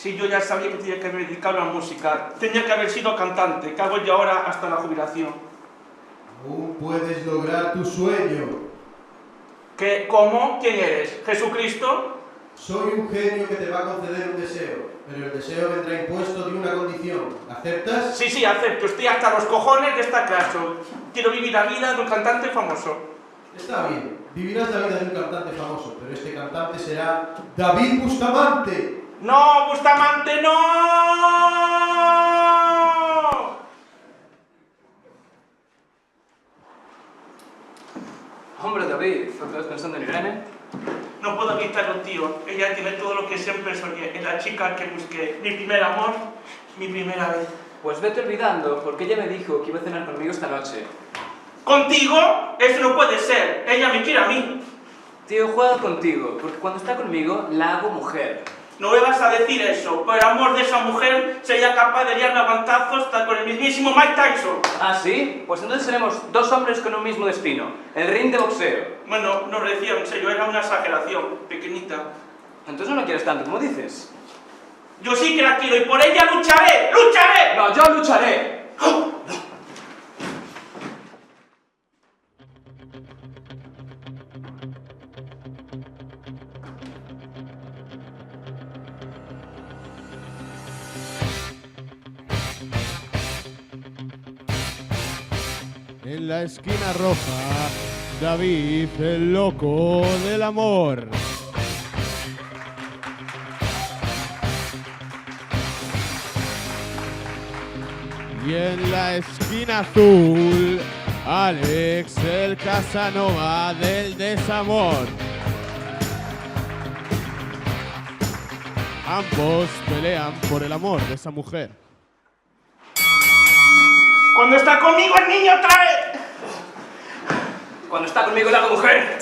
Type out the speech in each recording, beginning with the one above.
Si yo ya sabía que tenía que haber dedicado a la música, tenía que haber sido cantante, que hago yo ahora hasta la jubilación. Aún puedes lograr tu sueño. ¿Qué? ¿Cómo? ¿Quién eres? ¿Jesucristo? Soy un genio que te va a conceder un deseo, pero el deseo vendrá impuesto de una condición. ¿Aceptas? Sí, acepto. Estoy hasta los cojones de esta clase. Quiero vivir la vida de un cantante famoso. Está bien, vivirás la vida de un cantante famoso, pero este cantante será David Bustamante. ¡No, Bustamante, no! Hombre, David, ¿estás pensando en Irene? No puedo evitarlo, tío. Ella tiene todo lo que siempre soñé. Es la chica que busqué. Mi primer amor, mi primera vez. Pues vete olvidando, porque ella me dijo que iba a cenar conmigo esta noche. ¿Contigo? Eso no puede ser. Ella me quiere a mí. Tío, juega contigo, porque cuando está conmigo, la hago mujer. No me vas a decir eso. Por el amor de esa mujer, sería capaz de liarme a guantazos hasta con el mismísimo Mike Tyson. ¿Ah, sí? Pues entonces seremos dos hombres con un mismo destino. El ring de boxeo. Bueno, no lo decía en serio, era una exageración, pequeñita. Entonces no la quieres tanto, como dices. Yo sí que la quiero y por ella lucharé, ¡lucharé! No, yo lucharé. ¡Oh! En la esquina roja, David, el loco del amor. Y en la esquina azul, Alex, el Casanova del desamor. Ambos pelean por el amor de esa mujer. Cuando está conmigo el niño otra vez. Cuando está conmigo la hago mujer.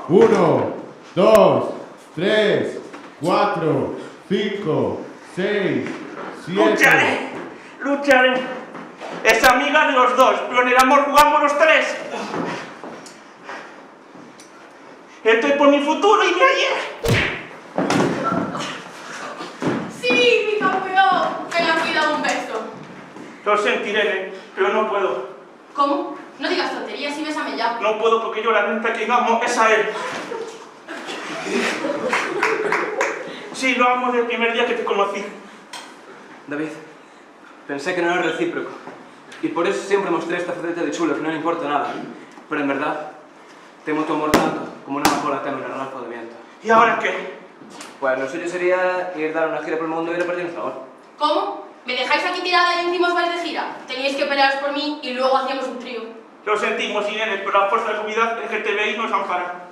1, 2, 3, 4, 5, 6, 7. ¡Lucharé! ¡Lucharé! Es amiga de los dos, pero en el amor jugamos los tres. Estoy por mi futuro y mi ayer. ¡Sí, mi campeón! Venga, cuidado, un beso. Lo sentiré, pero no puedo. ¿Cómo? No digas tonterías y bésame ya. No puedo porque yo la neta que amo es a él. Sí, lo amo desde el primer día que te conocí. David, pensé que no era recíproco. Y por eso siempre mostré esta faceta de chulo, que no le importa nada. Pero en verdad, temo tu amor tanto como una amapola teme un ráfaga de viento. ¿Y ahora qué? Pues lo suyo sería ir a dar una gira por el mundo y repartir nuestro amor. ¿Cómo? ¿Me dejáis aquí tirada y encima os vais de gira? Teníais que pelearos por mí y luego hacíamos un trío. Lo sentimos, Irene, pero la fuerza de la comunidad LGTBI nos ampara.